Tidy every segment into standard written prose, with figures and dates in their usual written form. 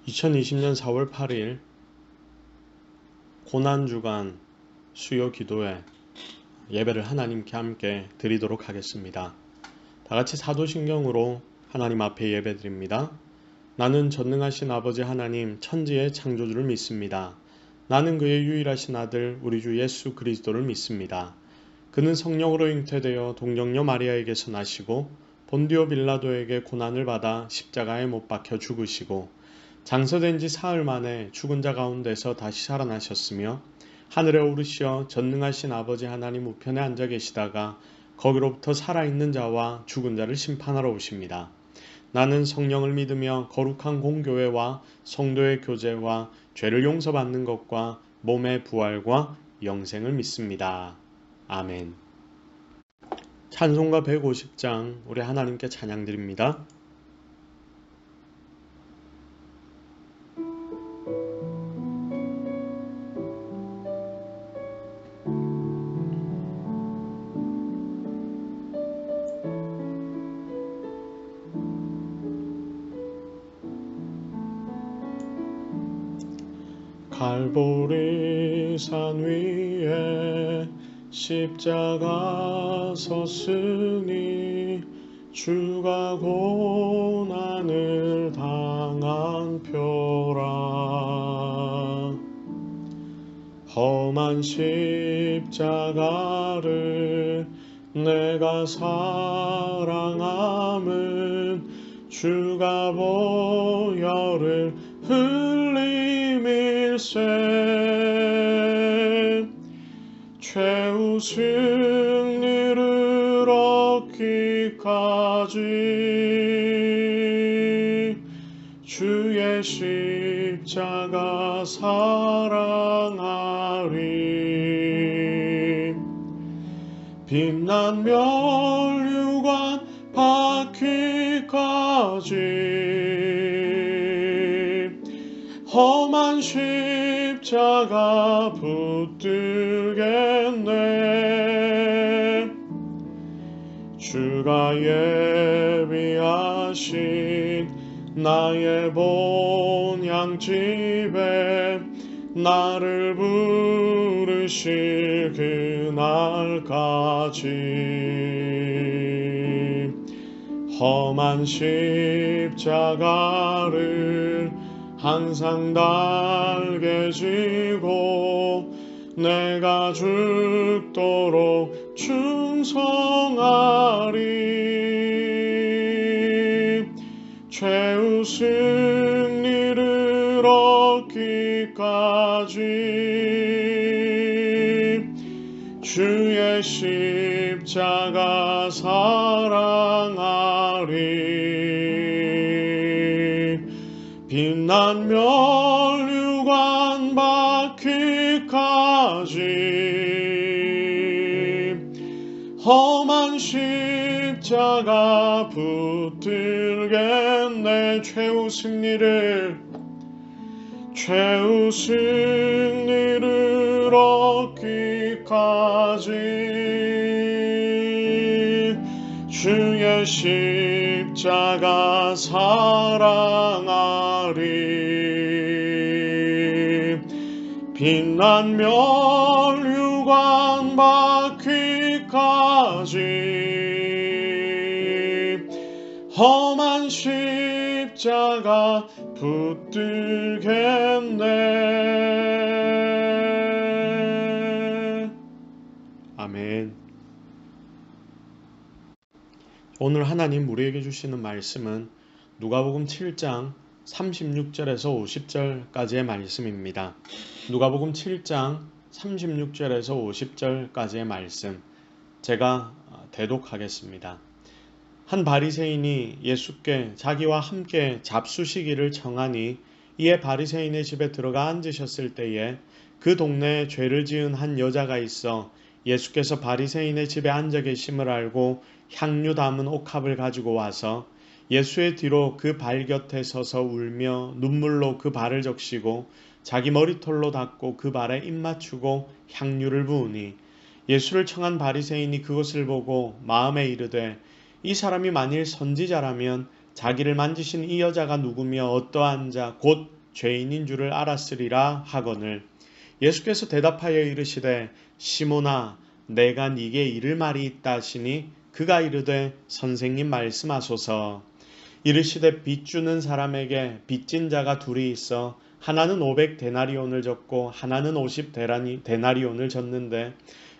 2020년 4월 8일 고난주간 수요 기도회 예배를 하나님께 함께 드리도록 하겠습니다. 다같이 사도신경으로 하나님 앞에 예배드립니다. 나는 전능하신 아버지 하나님 천지의 창조주를 믿습니다. 나는 그의 유일하신 아들 우리 주 예수 그리스도를 믿습니다. 그는 성령으로 잉태되어 동정녀 마리아에게서 나시고 본디오 빌라도에게 고난을 받아 십자가에 못 박혀 죽으시고 장서된 지 사흘 만에 죽은 자 가운데서 다시 살아나셨으며 하늘에 오르시어 전능하신 아버지 하나님 우편에 앉아 계시다가 거기로부터 살아있는 자와 죽은 자를 심판하러 오십니다. 나는 성령을 믿으며 거룩한 공교회와 성도의 교제와 죄를 용서받는 것과 몸의 부활과 영생을 믿습니다. 아멘. 찬송가 150장 우리 하나님께 찬양드립니다. 갈보리 산 위에 십자가 섰으니 주가 고난을 당한 표라. 험한 십자가를 내가 사랑함은 주가 보혈을 흘림일세. 최후 승리를 얻기까지 주의 십자가 사랑하리. 빛난 면류관 받기까지 험한 십자가 붙들겠네. 주가 예비하신 나의 본향집에 나를 부르실 그날까지 험한 십자가를 항상 달게 지고 내가 죽도록 충성하리. 최후 승리를 얻기까지 주의 십자가 사랑하리. 빛난 면류관 받기까지 험한 십자가 붙들겠네. 최후 승리를 얻기까지 주의 십자가 사랑하리. 빛난 면류관 받기까지 험한 십자가 붙들겠네. 아멘. 오늘 하나님 우리에게 주시는 말씀은 누가복음 7장 36절에서 50절까지의 말씀입니다. 누가복음 7장 36절에서 50절까지의 말씀 제가 대독하겠습니다. 한 바리새인이 예수께 자기와 함께 잡수시기를 청하니 이에 바리새인의 집에 들어가 앉으셨을 때에 그 동네에 죄를 지은 한 여자가 있어 예수께서 바리새인의 집에 앉아 계심을 알고 향유 담은 옥합을 가지고 와서 예수의 뒤로 그 발 곁에 서서 울며 눈물로 그 발을 적시고 자기 머리털로 닦고 그 발에 입 맞추고 향유를 부으니 예수를 청한 바리새인이 그것을 보고 마음에 이르되 이 사람이 만일 선지자라면 자기를 만지신 이 여자가 누구며 어떠한 자 곧 죄인인 줄을 알았으리라 하거늘 예수께서 대답하여 이르시되 시몬아 내가 네게 이를 말이 있다 하시니 그가 이르되 선생님 말씀하소서. 이르시되 빚 주는 사람에게 빚진 자가 둘이 있어 하나는 500데나리온을 졌고 하나는 50데나리온을 졌는데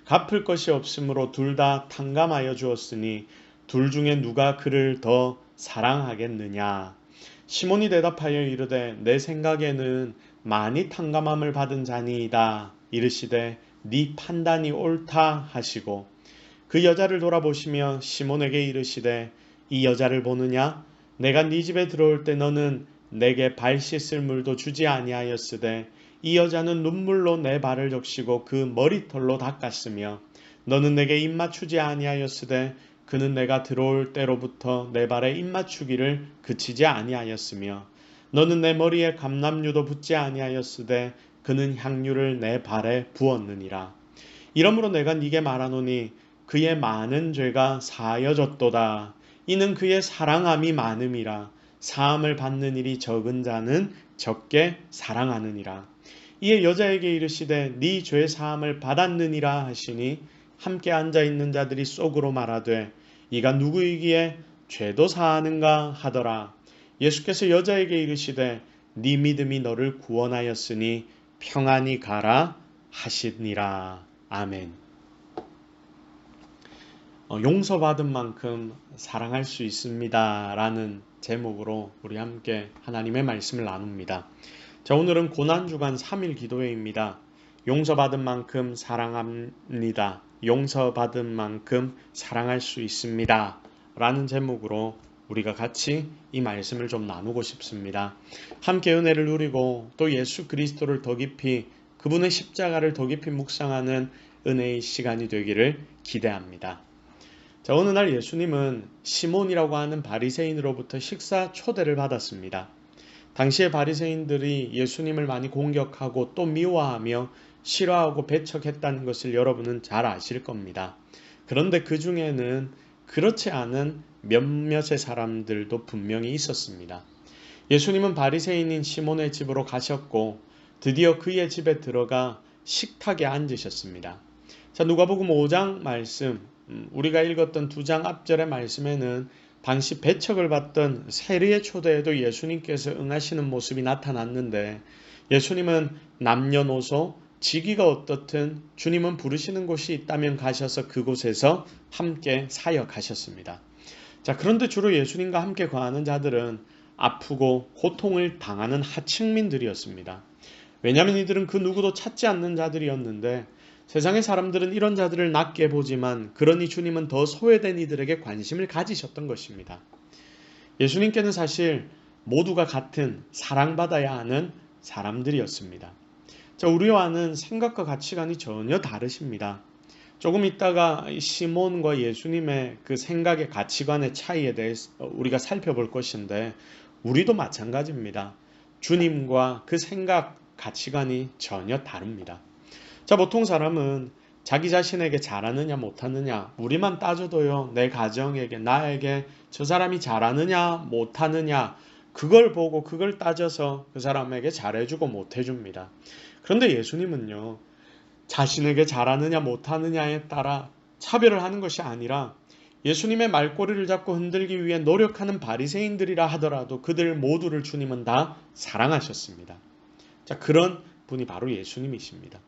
갚을 것이 없으므로 둘 다 탕감하여 주었으니 둘 중에 누가 그를 더 사랑하겠느냐. 시몬이 대답하여 이르되 내 생각에는 많이 탕감함을 받은 자니이다. 이르시되 네 판단이 옳다 하시고 그 여자를 돌아보시며 시몬에게 이르시되 이 여자를 보느냐? 내가 네 집에 들어올 때 너는 내게 발 씻을 물도 주지 아니하였으되 이 여자는 눈물로 내 발을 적시고 그 머리털로 닦았으며 너는 내게 입 맞추지 아니하였으되 그는 내가 들어올 때로부터 내 발에 입 맞추기를 그치지 아니하였으며 너는 내 머리에 감람류도 붓지 아니하였으되 그는 향유를 내 발에 부었느니라. 이러므로 내가 네게 말하노니 그의 많은 죄가 사하여졌도다. 이는 그의 사랑함이 많음이라. 사함을 받는 일이 적은 자는 적게 사랑하느니라. 이에 여자에게 이르시되 네 죄 사함을 받았느니라 하시니 함께 앉아있는 자들이 속으로 말하되 이가 누구이기에 죄도 사하는가 하더라. 예수께서 여자에게 이르시되 네 믿음이 너를 구원하였으니 평안히 가라 하시니라. 아멘. 용서받은 만큼 사랑할 수 있습니다 라는 제목으로 우리 함께 하나님의 말씀을 나눕니다. 자, 오늘은 고난주간 3일 기도회입니다. 용서받은 만큼 사랑합니다. 용서받은 만큼 사랑할 수 있습니다 라는 제목으로 우리가 같이 이 말씀을 좀 나누고 싶습니다. 함께 은혜를 누리고 또 예수 그리스도를 더 깊이 그분의 십자가를 더 깊이 묵상하는 은혜의 시간이 되기를 기대합니다. 자, 어느 날 예수님은 시몬이라고 하는 바리새인으로부터 식사 초대를 받았습니다. 당시의 바리새인들이 예수님을 많이 공격하고 또 미워하며 싫어하고 배척했다는 것을 여러분은 잘 아실 겁니다. 그런데 그 중에는 그렇지 않은 몇몇의 사람들도 분명히 있었습니다. 예수님은 바리새인인 시몬의 집으로 가셨고 드디어 그의 집에 들어가 식탁에 앉으셨습니다. 자, 누가복음 5장 말씀, 우리가 읽었던 2장 앞절의 말씀에는 당시 배척을 받던 세리의 초대에도 예수님께서 응하시는 모습이 나타났는데 예수님은 남녀노소 직위가 어떻든 주님은 부르시는 곳이 있다면 가셔서 그곳에서 함께 사역하셨습니다. 자, 그런데 주로 예수님과 함께 거하는 자들은 아프고 고통을 당하는 하층민들이었습니다. 왜냐하면 이들은 그 누구도 찾지 않는 자들이었는데 세상의 사람들은 이런 자들을 낮게 보지만 그러니 주님은 더 소외된 이들에게 관심을 가지셨던 것입니다. 예수님께는 사실 모두가 같은 사랑받아야 하는 사람들이었습니다. 자, 우리와는 생각과 가치관이 전혀 다르십니다. 조금 있다가 시몬과 예수님의 그 생각의 가치관의 차이에 대해서 우리가 살펴볼 것인데 우리도 마찬가지입니다. 주님과 그 생각, 가치관이 전혀 다릅니다. 자, 보통 사람은 자기 자신에게 잘하느냐 못하느냐 우리만 따져도요 내 가정에게 나에게 저 사람이 잘하느냐 못하느냐 그걸 보고 그걸 따져서 그 사람에게 잘해주고 못해줍니다. 그런데 예수님은요 자신에게 잘하느냐 못하느냐에 따라 차별을 하는 것이 아니라 예수님의 말꼬리를 잡고 흔들기 위해 노력하는 바리새인들이라 하더라도 그들 모두를 주님은 다 사랑하셨습니다. 자, 그런 분이 바로 예수님이십니다.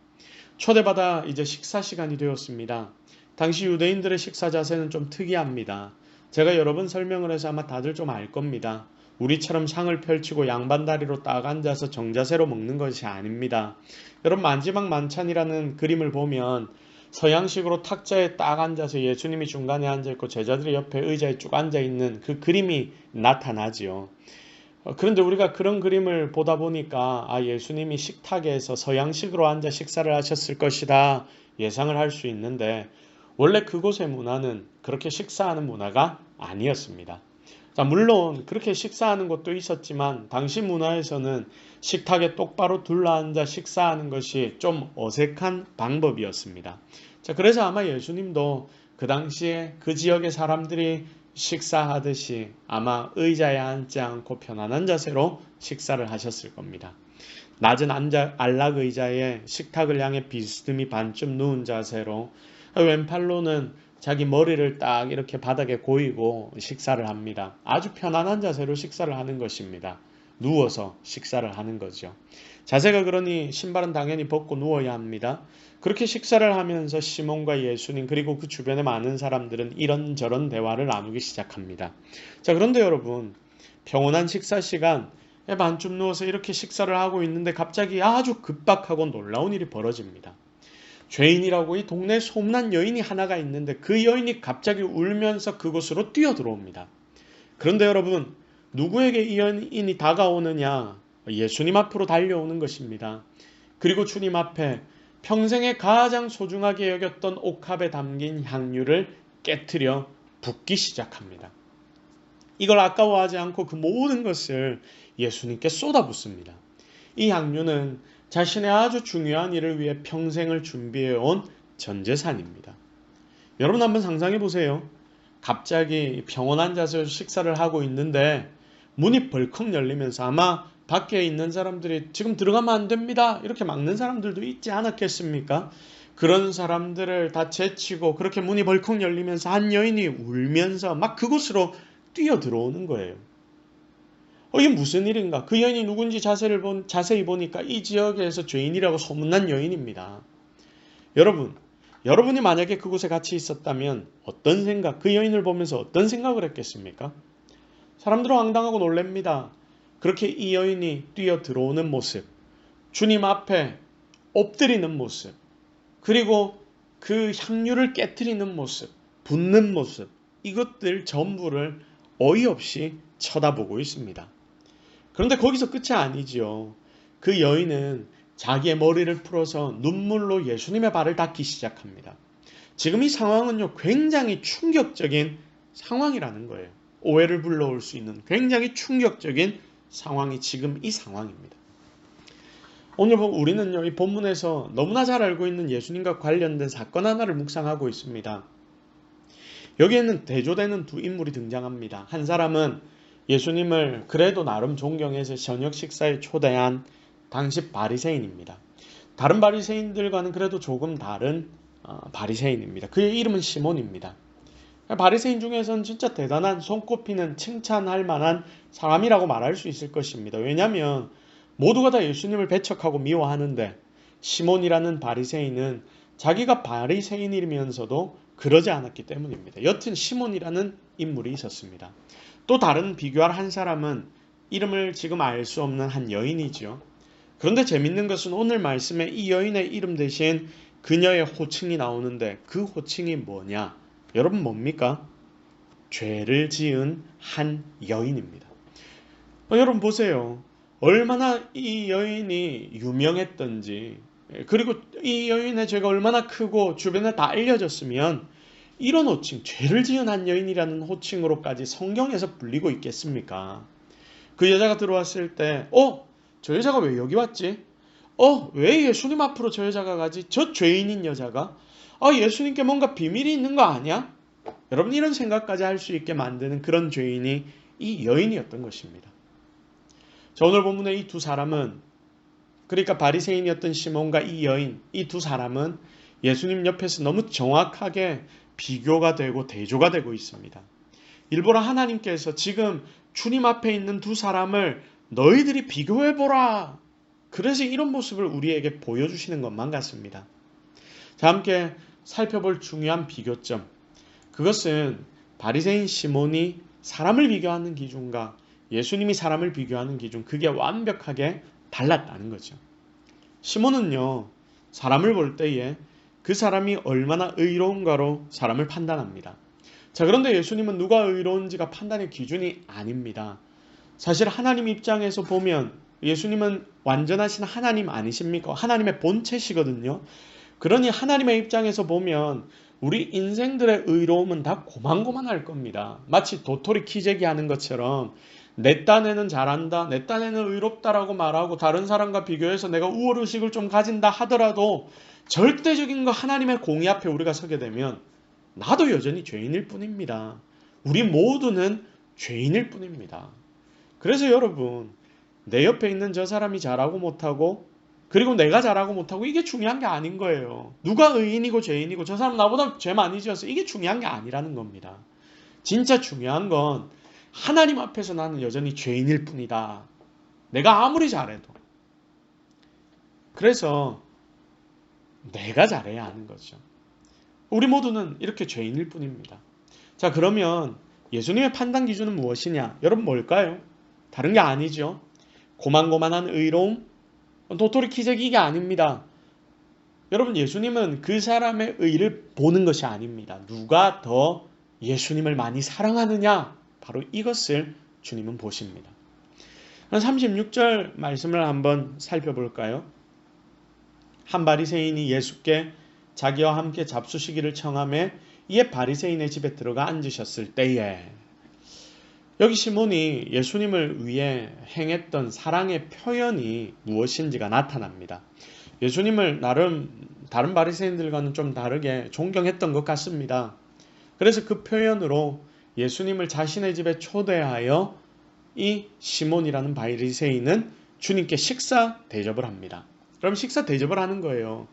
초대받아 이제 식사 시간이 되었습니다. 당시 유대인들의 식사 자세는 좀 특이합니다. 제가 여러 번 설명을 해서 아마 다들 좀 알 겁니다. 우리처럼 상을 펼치고 양반다리로 딱 앉아서 정자세로 먹는 것이 아닙니다. 여러분 만지막 만찬이라는 그림을 보면 서양식으로 탁자에 딱 앉아서 예수님이 중간에 앉아있고 제자들이 옆에 의자에 쭉 앉아있는 그 그림이 나타나지요. 그런데 우리가 그런 그림을 보다 보니까 예수님이 식탁에서 서양식으로 앉아 식사를 하셨을 것이다 예상을 할 수 있는데 원래 그곳의 문화는 그렇게 식사하는 문화가 아니었습니다. 자, 물론 그렇게 식사하는 곳도 있었지만 당시 문화에서는 식탁에 똑바로 둘러앉아 식사하는 것이 좀 어색한 방법이었습니다. 자, 그래서 아마 예수님도 그 당시에 그 지역의 사람들이 식사하듯이 아마 의자에 앉지 않고 편안한 자세로 식사를 하셨을 겁니다. 낮은 안락 의자에 식탁을 향해 비스듬히 반쯤 누운 자세로 왼팔로는 자기 머리를 딱 이렇게 바닥에 고이고 식사를 합니다. 아주 편안한 자세로 식사를 하는 것입니다. 누워서 식사를 하는 거죠. 자세가 그러니 신발은 당연히 벗고 누워야 합니다. 그렇게 식사를 하면서 시몬과 예수님 그리고 그 주변의 많은 사람들은 이런저런 대화를 나누기 시작합니다. 자, 그런데 여러분, 평온한 식사 시간 반쯤 누워서 이렇게 식사를 하고 있는데 갑자기 아주 급박하고 놀라운 일이 벌어집니다. 죄인이라고 이 동네에 소문난 여인이 하나가 있는데 그 여인이 갑자기 울면서 그곳으로 뛰어들어옵니다. 그런데 여러분, 누구에게 이 여인이 다가오느냐? 예수님 앞으로 달려오는 것입니다. 그리고 주님 앞에 평생에 가장 소중하게 여겼던 옥합에 담긴 향유를 깨트려 붓기 시작합니다. 이걸 아까워하지 않고 그 모든 것을 예수님께 쏟아붓습니다. 이 향유는 자신의 아주 중요한 일을 위해 평생을 준비해온 전재산입니다. 여러분 한번 상상해 보세요. 갑자기 평온한 자세로 식사를 하고 있는데 문이 벌컥 열리면서 아마 밖에 있는 사람들이 지금 들어가면 안 됩니다, 이렇게 막는 사람들도 있지 않았겠습니까? 그런 사람들을 다 제치고 그렇게 문이 벌컥 열리면서 한 여인이 울면서 막 그곳으로 뛰어 들어오는 거예요. 이게 무슨 일인가? 그 여인이 누군지 자세히 보니까 이 지역에서 죄인이라고 소문난 여인입니다. 여러분이 만약에 그곳에 같이 있었다면 어떤 생각, 그 여인을 보면서 어떤 생각을 했겠습니까? 사람들은 황당하고 놀랍니다. 그렇게 이 여인이 뛰어 들어오는 모습, 주님 앞에 엎드리는 모습, 그리고 그 향유를 깨트리는 모습, 붓는 모습, 이것들 전부를 어이없이 쳐다보고 있습니다. 그런데 거기서 끝이 아니지요. 그 여인은 자기의 머리를 풀어서 눈물로 예수님의 발을 닦기 시작합니다. 지금 이 상황은요, 굉장히 충격적인 상황이라는 거예요. 오해를 불러올 수 있는 굉장히 충격적인 상황이 지금 이 상황입니다. 오늘 우리는요, 이 본문에서 너무나 잘 알고 있는 예수님과 관련된 사건 하나를 묵상하고 있습니다. 여기에는 대조되는 두 인물이 등장합니다. 한 사람은 예수님을 그래도 나름 존경해서 저녁 식사에 초대한 당시 바리새인입니다. 다른 바리새인들과는 그래도 조금 다른 바리새인입니다. 그의 이름은 시몬입니다. 바리새인 중에서는 진짜 대단한 손꼽히는 칭찬할 만한 사람이라고 말할 수 있을 것입니다. 왜냐하면 모두가 다 예수님을 배척하고 미워하는데 시몬이라는 바리새인은 자기가 바리새인이면서도 그러지 않았기 때문입니다. 여튼 시몬이라는 인물이 있었습니다. 또 다른 비교할 한 사람은 이름을 지금 알 수 없는 한 여인이지요. 그런데 재밌는 것은 오늘 말씀에 이 여인의 이름 대신 그녀의 호칭이 나오는데 그 호칭이 뭐냐? 여러분 뭡니까? 죄를 지은 한 여인입니다. 여러분 보세요. 얼마나 이 여인이 유명했던지, 그리고 이 여인의 죄가 얼마나 크고 주변에 다 알려졌으면 이런 호칭, 죄를 지은 한 여인이라는 호칭으로까지 성경에서 불리고 있겠습니까? 그 여자가 들어왔을 때 저 여자가 왜 여기 왔지? 왜 예수님 앞으로 저 여자가 가지? 저 죄인인 여자가? 예수님께 뭔가 비밀이 있는 거 아니야? 여러분 이런 생각까지 할 수 있게 만드는 그런 죄인이 이 여인이었던 것입니다. 자, 오늘 본문의 이 두 사람은, 그러니까 바리새인이었던 시몬과 이 여인, 이 두 사람은 예수님 옆에서 너무 정확하게 비교가 되고 대조가 되고 있습니다. 일부러 하나님께서 지금 주님 앞에 있는 두 사람을 너희들이 비교해보라, 그래서 이런 모습을 우리에게 보여주시는 것만 같습니다. 자, 함께 살펴볼 중요한 비교점, 그것은 바리새인 시몬이 사람을 비교하는 기준과 예수님이 사람을 비교하는 기준, 그게 완벽하게 달랐다는 거죠. 시몬은요, 사람을 볼 때에 그 사람이 얼마나 의로운가로 사람을 판단합니다. 자, 그런데 예수님은 누가 의로운지가 판단의 기준이 아닙니다. 사실 하나님 입장에서 보면 예수님은 완전하신 하나님 아니십니까? 하나님의 본체시거든요. 그러니 하나님의 입장에서 보면 우리 인생들의 의로움은 다 고만고만할 겁니다. 마치 도토리 키재기 하는 것처럼 내 딴에는 잘한다, 내 딴에는 의롭다라고 말하고 다른 사람과 비교해서 내가 우월의식을 좀 가진다 하더라도 절대적인 거 하나님의 공의 앞에 우리가 서게 되면 나도 여전히 죄인일 뿐입니다. 우리 모두는 죄인일 뿐입니다. 그래서 여러분, 내 옆에 있는 저 사람이 잘하고 못하고 그리고 내가 잘하고 못하고 이게 중요한 게 아닌 거예요. 누가 의인이고 죄인이고 저 사람 나보다 죄 많이 지었어. 이게 중요한 게 아니라는 겁니다. 진짜 중요한 건 하나님 앞에서 나는 여전히 죄인일 뿐이다. 내가 아무리 잘해도. 그래서 내가 잘해야 하는 거죠. 우리 모두는 이렇게 죄인일 뿐입니다. 자, 그러면 예수님의 판단 기준은 무엇이냐? 여러분 뭘까요? 다른 게 아니죠. 고만고만한 의로움, 도토리 키재기 이게 아닙니다. 여러분 예수님은 그 사람의 의를 보는 것이 아닙니다. 누가 더 예수님을 많이 사랑하느냐? 바로 이것을 주님은 보십니다. 36절 말씀을 한번 살펴볼까요? 한 바리새인이 예수께 자기와 함께 잡수시기를 청하매 이에 바리새인의 집에 들어가 앉으셨을 때에, 여기 시몬이 예수님을 위해 행했던 사랑의 표현이 무엇인지가 나타납니다. 예수님을 나름 다른 바리새인들과는 좀 다르게 존경했던 것 같습니다. 그래서 그 표현으로 예수님을 자신의 집에 초대하여 이 시몬이라는 바리새인은 주님께 식사 대접을 합니다. 그럼 식사 대접을 하는 거예요.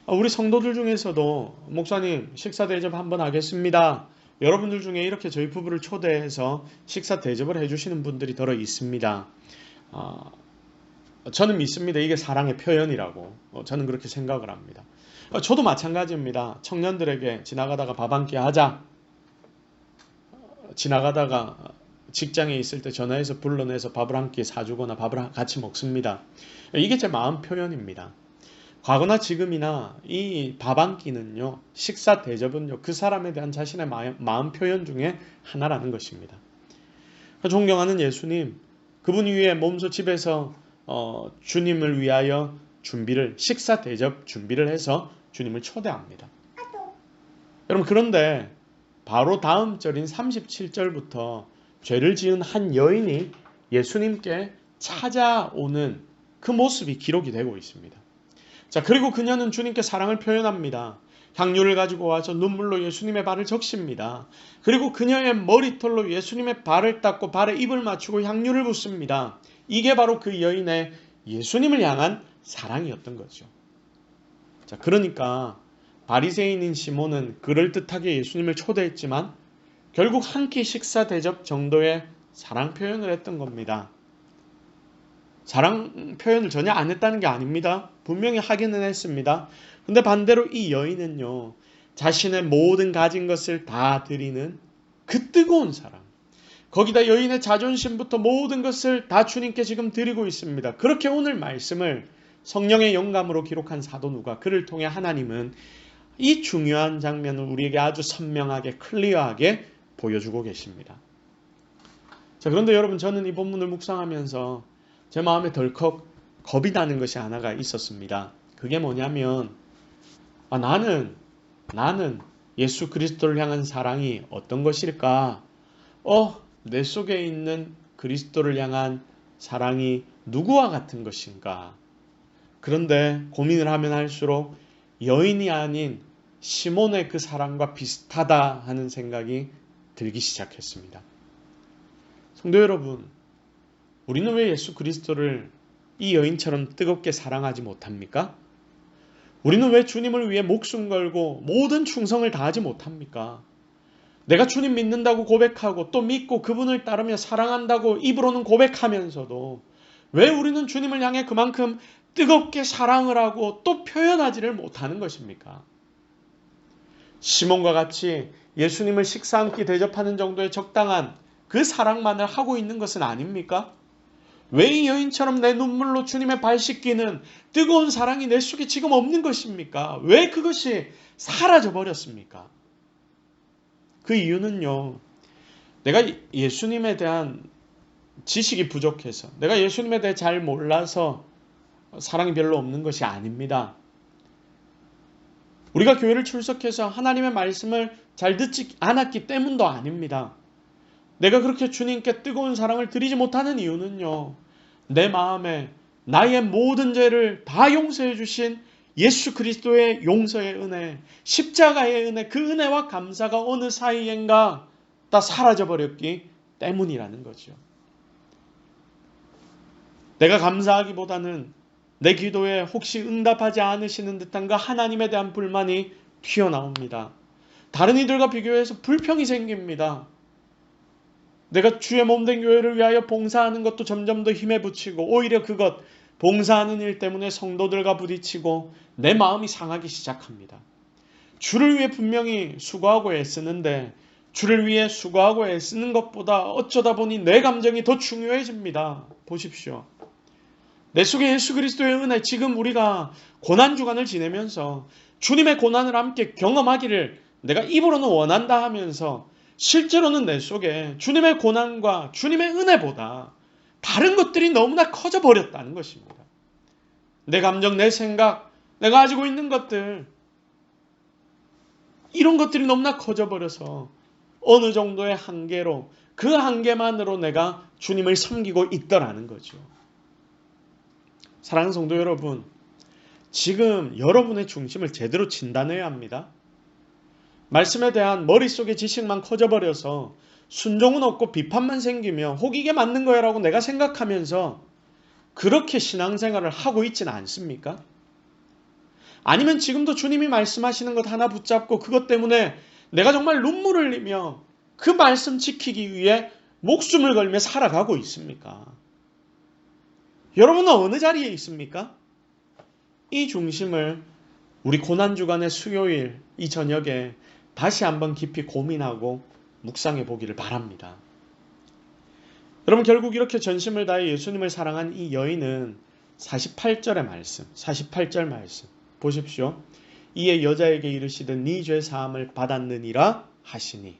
우리 성도들 중에서도 목사님 식사 대접 한번 하겠습니다. 여러분들 중에 이렇게 저희 부부를 초대해서 식사 대접을 해주시는 분들이 더러 있습니다. 저는 믿습니다. 이게 사랑의 표현이라고 저는 그렇게 생각을 합니다. 저도 마찬가지입니다. 청년들에게 지나가다가 밥 한 끼 하자. 지나가다가 직장에 있을 때 전화해서 불러내서 밥을 한 끼 사주거나 밥을 같이 먹습니다. 이게 제 마음 표현입니다. 과거나 지금이나 이 밥 한 끼는요, 식사 대접은요, 그 사람에 대한 자신의 마음 표현 중에 하나라는 것입니다. 존경하는 예수님, 그분 위에 몸소 집에서 주님을 위하여 식사 대접 준비를 해서 주님을 초대합니다. 여러분, 그런데 바로 다음 절인 37절부터 죄를 지은 한 여인이 예수님께 찾아오는 그 모습이 기록이 되고 있습니다. 자, 그리고 그녀는 주님께 사랑을 표현합니다. 향유를 가지고 와서 눈물로 예수님의 발을 적십니다. 그리고 그녀의 머리털로 예수님의 발을 닦고 발에 입을 맞추고 향유를 붓습니다. 이게 바로 그 여인의 예수님을 향한 사랑이었던 거죠. 자, 그러니까 바리새인인 시몬은 그럴듯하게 예수님을 초대했지만 결국 한 끼 식사 대접 정도의 사랑 표현을 했던 겁니다. 사랑 표현을 전혀 안 했다는 게 아닙니다. 분명히 하기는 했습니다. 근데 반대로 이 여인은요, 자신의 모든 가진 것을 다 드리는 그 뜨거운 사랑, 거기다 여인의 자존심부터 모든 것을 다 주님께 지금 드리고 있습니다. 그렇게 오늘 말씀을 성령의 영감으로 기록한 사도 누가, 그를 통해 하나님은 이 중요한 장면을 우리에게 아주 선명하게 클리어하게 보여주고 계십니다. 자, 그런데 여러분, 저는 이 본문을 묵상하면서 제 마음에 덜컥 겁이 나는 것이 하나가 있었습니다. 그게 뭐냐면 나는 예수 그리스도를 향한 사랑이 어떤 것일까? 내 속에 있는 그리스도를 향한 사랑이 누구와 같은 것인가? 그런데 고민을 하면 할수록 여인이 아닌 시몬의 그 사랑과 비슷하다 하는 생각이 들기 시작했습니다. 성도 여러분, 우리는 왜 예수 그리스도를 이 여인처럼 뜨겁게 사랑하지 못합니까? 우리는 왜 주님을 위해 목숨 걸고 모든 충성을 다하지 못합니까? 내가 주님 믿는다고 고백하고 또 믿고 그분을 따르며 사랑한다고 입으로는 고백하면서도 왜 우리는 주님을 향해 그만큼 뜨겁게 사랑을 하고 또 표현하지를 못하는 것입니까? 시몬과 같이 예수님을 식사 한 끼 대접하는 정도의 적당한 그 사랑만을 하고 있는 것은 아닙니까? 왜 이 여인처럼 내 눈물로 주님의 발 씻기는 뜨거운 사랑이 내 속에 지금 없는 것입니까? 왜 그것이 사라져 버렸습니까? 그 이유는요, 내가 예수님에 대한 지식이 부족해서, 내가 예수님에 대해 잘 몰라서 사랑이 별로 없는 것이 아닙니다. 우리가 교회를 출석해서 하나님의 말씀을 잘 듣지 않았기 때문도 아닙니다. 내가 그렇게 주님께 뜨거운 사랑을 드리지 못하는 이유는요, 내 마음에 나의 모든 죄를 다 용서해 주신 예수 그리스도의 용서의 은혜, 십자가의 은혜, 그 은혜와 감사가 어느 사이엔가 다 사라져버렸기 때문이라는 거죠. 내가 감사하기보다는 내 기도에 혹시 응답하지 않으시는 듯한 그 하나님에 대한 불만이 튀어나옵니다. 다른 이들과 비교해서 불평이 생깁니다. 내가 주의 몸된 교회를 위하여 봉사하는 것도 점점 더 힘에 부치고 오히려 그것 봉사하는 일 때문에 성도들과 부딪히고 내 마음이 상하기 시작합니다. 주를 위해 분명히 수고하고 애쓰는데 주를 위해 수고하고 애쓰는 것보다 어쩌다 보니 내 감정이 더 중요해집니다. 보십시오. 내 속에 예수 그리스도의 은혜, 지금 우리가 고난주간을 지내면서 주님의 고난을 함께 경험하기를 내가 입으로는 원한다 하면서 실제로는 내 속에 주님의 고난과 주님의 은혜보다 다른 것들이 너무나 커져버렸다는 것입니다. 내 감정, 내 생각, 내가 가지고 있는 것들, 이런 것들이 너무나 커져버려서 어느 정도의 한계로, 그 한계만으로 내가 주님을 섬기고 있더라는 거죠. 사랑하는 성도 여러분, 지금 여러분의 중심을 제대로 진단해야 합니다. 말씀에 대한 머릿속의 지식만 커져버려서 순종은 없고 비판만 생기며 혹 이게 맞는 거야 라고 내가 생각하면서 그렇게 신앙생활을 하고 있지는 않습니까? 아니면 지금도 주님이 말씀하시는 것 하나 붙잡고 그것 때문에 내가 정말 눈물을 흘리며 그 말씀 지키기 위해 목숨을 걸며 살아가고 있습니까? 여러분은 어느 자리에 있습니까? 이 중심을 우리 고난주간의 수요일 이 저녁에 다시 한번 깊이 고민하고 묵상해 보기를 바랍니다. 여러분, 결국 이렇게 전심을 다해 예수님을 사랑한 이 여인은 48절의 말씀, 48절 말씀 보십시오. 이에 여자에게 이르시되 네 죄 사함을 받았느니라 하시니,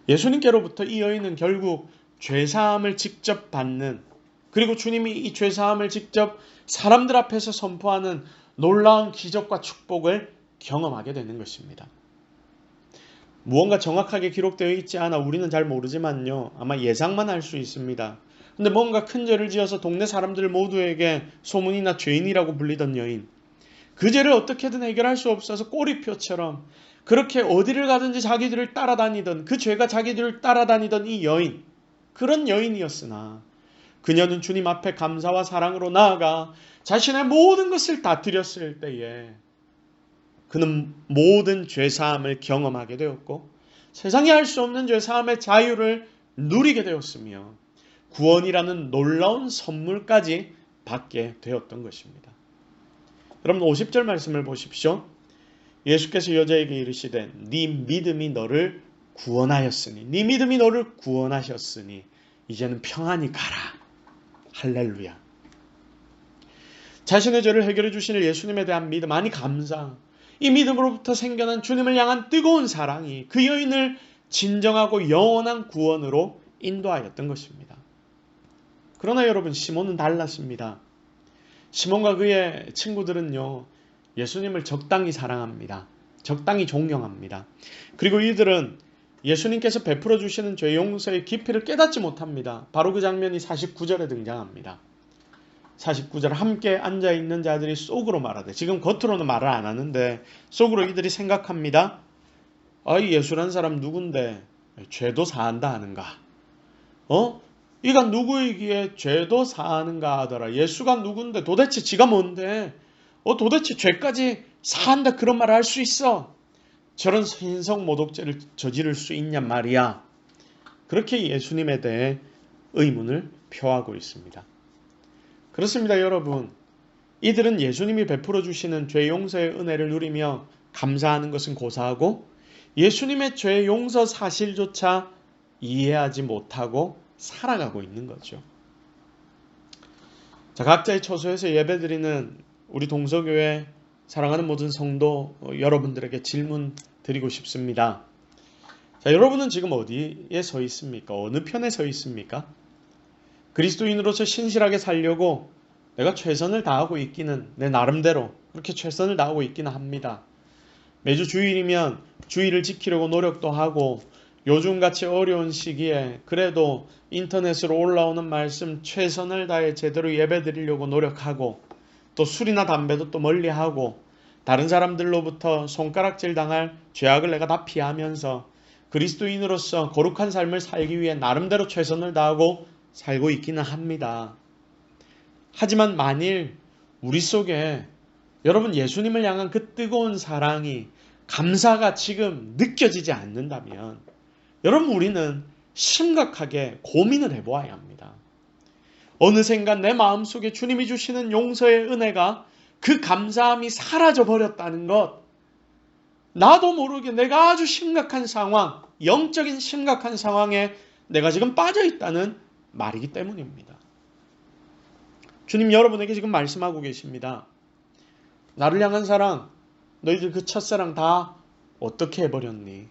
예수님께로부터 이 여인은 결국 죄 사함을 직접 받는, 그리고 주님이 이 죄 사함을 직접 사람들 앞에서 선포하는 놀라운 기적과 축복을 경험하게 되는 것입니다. 무언가 정확하게 기록되어 있지 않아 우리는 잘 모르지만요, 아마 예상만 할 수 있습니다. 근데 뭔가 큰 죄를 지어서 동네 사람들 모두에게 소문이나 죄인이라고 불리던 여인, 그 죄를 어떻게든 해결할 수 없어서 꼬리표처럼 그렇게 어디를 가든지 자기들을 따라다니던, 그 죄가 자기들을 따라다니던 이 여인, 그런 여인이었으나 그녀는 주님 앞에 감사와 사랑으로 나아가 자신의 모든 것을 다 드렸을 때에 그는 모든 죄사함을 경험하게 되었고 세상이 할 수 없는 죄사함의 자유를 누리게 되었으며 구원이라는 놀라운 선물까지 받게 되었던 것입니다. 여러분, 50절 말씀을 보십시오. 예수께서 여자에게 이르시되 네 믿음이 너를 구원하였으니, 네 믿음이 너를 구원하셨으니 이제는 평안히 가라. 할렐루야. 자신의 죄를 해결해 주시는 예수님에 대한 믿음, 아니 감사, 이 믿음으로부터 생겨난 주님을 향한 뜨거운 사랑이 그 여인을 진정하고 영원한 구원으로 인도하였던 것입니다. 그러나 여러분, 시몬은 달랐습니다. 시몬과 그의 친구들은요, 예수님을 적당히 사랑합니다. 적당히 존경합니다. 그리고 이들은 예수님께서 베풀어 주시는 죄 용서의 깊이를 깨닫지 못합니다. 바로 그 장면이 49절에 등장합니다. 49절, 함께 앉아있는 자들이 속으로 말하되, 지금 겉으로는 말을 안 하는데 속으로 이들이 생각합니다. 이 예수란 사람 누군데 죄도 사한다 하는가? 이가 누구이기에 죄도 사하는가 하더라. 예수가 누군데, 도대체 지가 뭔데 도대체 죄까지 사한다 그런 말을 할 수 있어? 저런 신성 모독죄를 저지를 수 있냔 말이야. 그렇게 예수님에 대해 의문을 표하고 있습니다. 그렇습니다, 여러분. 이들은 예수님이 베풀어 주시는 죄 용서의 은혜를 누리며 감사하는 것은 고사하고 예수님의 죄 용서 사실조차 이해하지 못하고 살아가고 있는 거죠. 자, 각자의 처소에서 예배드리는 우리 동서교회 사랑하는 모든 성도 여러분들에게 질문 드리고 싶습니다. 자, 여러분은 지금 어디에 서 있습니까? 어느 편에 서 있습니까? 그리스도인으로서 신실하게 살려고 내가 최선을 다하고 있기는, 내 나름대로 그렇게 최선을 다하고 있기는 합니다. 매주 주일이면 주일을 지키려고 노력도 하고, 요즘같이 어려운 시기에 그래도 인터넷으로 올라오는 말씀 최선을 다해 제대로 예배드리려고 노력하고, 또 술이나 담배도 또 멀리하고, 다른 사람들로부터 손가락질 당할 죄악을 내가 다 피하면서 그리스도인으로서 거룩한 삶을 살기 위해 나름대로 최선을 다하고 살고 있기는 합니다. 하지만 만일 우리 속에 여러분 예수님을 향한 그 뜨거운 사랑이, 감사가 지금 느껴지지 않는다면 여러분 우리는 심각하게 고민을 해보아야 합니다. 어느샌가 내 마음속에 주님이 주시는 용서의 은혜가, 그 감사함이 사라져 버렸다는 것, 나도 모르게 내가 아주 심각한 상황, 영적인 심각한 상황에 내가 지금 빠져 있다는 말이기 때문입니다. 주님 여러분에게 지금 말씀하고 계십니다. 나를 향한 사랑, 너희들 그 첫사랑 다 어떻게 해버렸니?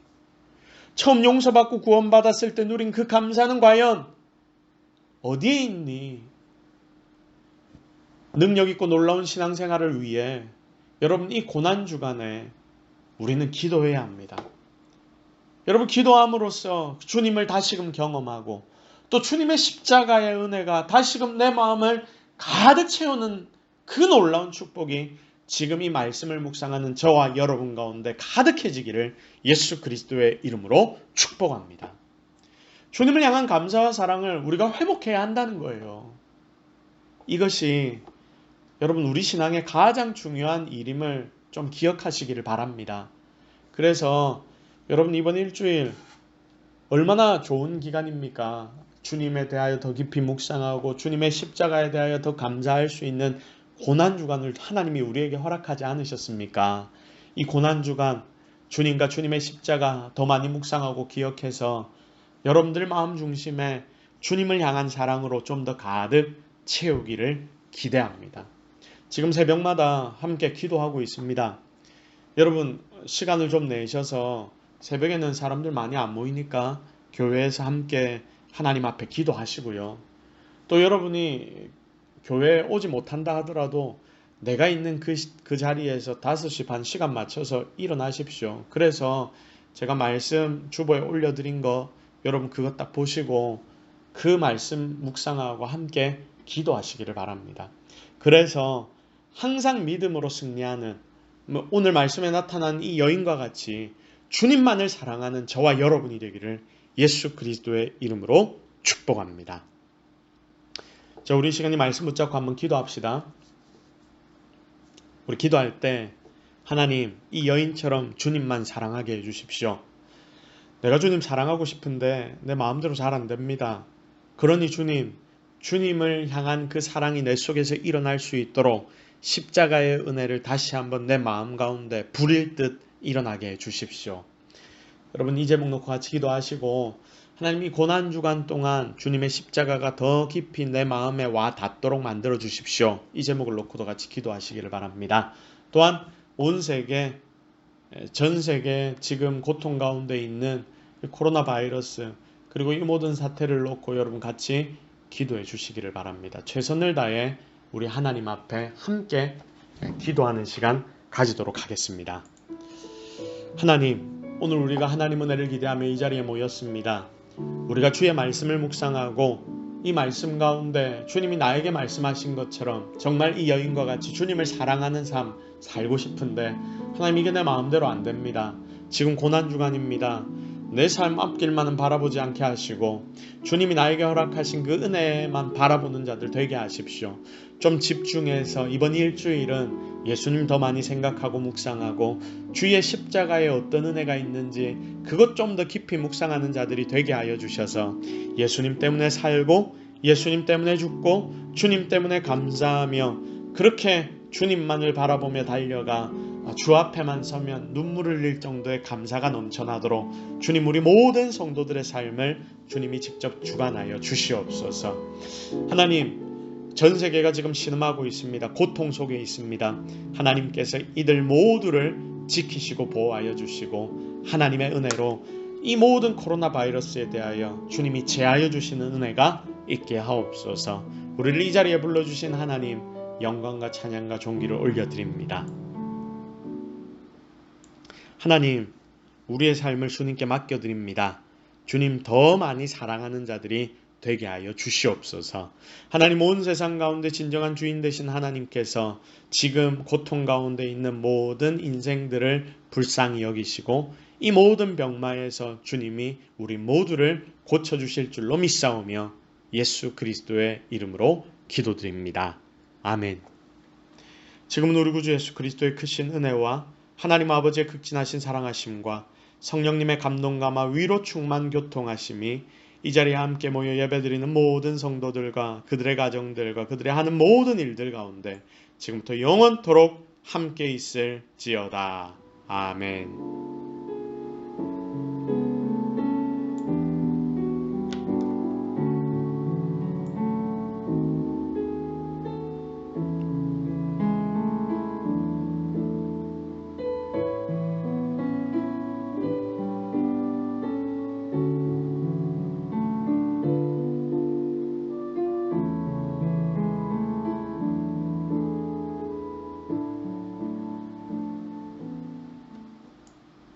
처음 용서받고 구원받았을 때 누린 그 감사는 과연 어디에 있니? 능력 있고 놀라운 신앙생활을 위해 여러분 이 고난주간에 우리는 기도해야 합니다. 여러분 기도함으로써 주님을 다시금 경험하고 또 주님의 십자가의 은혜가 다시금 내 마음을 가득 채우는 그 놀라운 축복이 지금 이 말씀을 묵상하는 저와 여러분 가운데 가득해지기를 예수 그리스도의 이름으로 축복합니다. 주님을 향한 감사와 사랑을 우리가 회복해야 한다는 거예요. 이것이 여러분 우리 신앙의 가장 중요한 일임을 좀 기억하시기를 바랍니다. 그래서 여러분 이번 일주일 얼마나 좋은 기간입니까? 주님에 대하여 더 깊이 묵상하고 주님의 십자가에 대하여 더 감사할 수 있는 고난주간을 하나님이 우리에게 허락하지 않으셨습니까? 이 고난주간 주님과 주님의 십자가 더 많이 묵상하고 기억해서 여러분들 마음 중심에 주님을 향한 사랑으로 좀 더 가득 채우기를 기대합니다. 지금 새벽마다 함께 기도하고 있습니다. 여러분 시간을 좀 내셔서 새벽에는 사람들 많이 안 모이니까 교회에서 함께 하나님 앞에 기도하시고요. 또 여러분이 교회에 오지 못한다 하더라도 내가 있는 그 자리에서 5시 반 시간 맞춰서 일어나십시오. 그래서 제가 말씀 주보에 올려드린 거 여러분 그것 딱 보시고 그 말씀 묵상하고 함께 기도하시기를 바랍니다. 그래서 항상 믿음으로 승리하는 오늘 말씀에 나타난 이 여인과 같이 주님만을 사랑하는 저와 여러분이 되기를 예수 그리스도의 이름으로 축복합니다. 자, 우리 시간이 말씀 붙잡고 한번 기도합시다. 우리 기도할 때 하나님 이 여인처럼 주님만 사랑하게 해주십시오. 내가 주님 사랑하고 싶은데 내 마음대로 잘 안 됩니다. 그러니 주님을 향한 그 사랑이 내 속에서 일어날 수 있도록 십자가의 은혜를 다시 한번 내 마음 가운데 불일 듯 일어나게 해주십시오. 여러분 이 제목 놓고 같이 기도하시고 하나님 이 고난주간 동안 주님의 십자가가 더 깊이 내 마음에 와 닿도록 만들어 주십시오. 이 제목을 놓고도 같이 기도하시기를 바랍니다. 또한 온 세계, 전 세계 지금 고통 가운데 있는 코로나 바이러스 그리고 이 모든 사태를 놓고 여러분 같이 기도해 주시기를 바랍니다. 최선을 다해 우리 하나님 앞에 함께 기도하는 시간 가지도록 하겠습니다. 하나님, 오늘 우리가 하나님 은혜를 기대하며 이 자리에 모였습니다. 우리가 주의 말씀을 묵상하고 이 말씀 가운데 주님이 나에게 말씀하신 것처럼 정말 이 여인과 같이 주님을 사랑하는 삶 살고 싶은데 하나님 이게 내 마음대로 안 됩니다. 지금 고난주간입니다. 내 삶 앞길만은 바라보지 않게 하시고 주님이 나에게 허락하신 그 은혜만 바라보는 자들 되게 하십시오. 좀 집중해서 이번 일주일은 예수님 더 많이 생각하고 묵상하고 주의 십자가에 어떤 은혜가 있는지 그것 좀 더 깊이 묵상하는 자들이 되게 하여 주셔서 예수님 때문에 살고 예수님 때문에 죽고 주님 때문에 감사하며 그렇게 주님만을 바라보며 달려가 주 앞에만 서면 눈물을 흘릴 정도의 감사가 넘쳐나도록 주님 우리 모든 성도들의 삶을 주님이 직접 주관하여 주시옵소서. 하나님 전 세계가 지금 신음하고 있습니다. 고통 속에 있습니다. 하나님께서 이들 모두를 지키시고 보호하여 주시고 하나님의 은혜로 이 모든 코로나 바이러스에 대하여 주님이 제하여 주시는 은혜가 있게 하옵소서. 우리를 이 자리에 불러주신 하나님 영광과 찬양과 존귀를 올려드립니다. 하나님 우리의 삶을 주님께 맡겨드립니다. 주님 더 많이 사랑하는 자들이 되게 하여 주시옵소서. 하나님 온 세상 가운데 진정한 주인 되신 하나님께서 지금 고통 가운데 있는 모든 인생들을 불쌍히 여기시고 이 모든 병마에서 주님이 우리 모두를 고쳐주실 줄로 믿사오며 예수 그리스도의 이름으로 기도드립니다. 아멘. 지금은 우리 구주 예수 그리스도의 크신 은혜와 하나님 아버지의 극진하신 사랑하심과 성령님의 감동감화 위로 충만 교통하심이 이 자리에 함께 모여 예배드리는 모든 성도들과 그들의 가정들과 그들의 하는 모든 일들 가운데 지금부터 영원토록 함께 있을지어다. 아멘.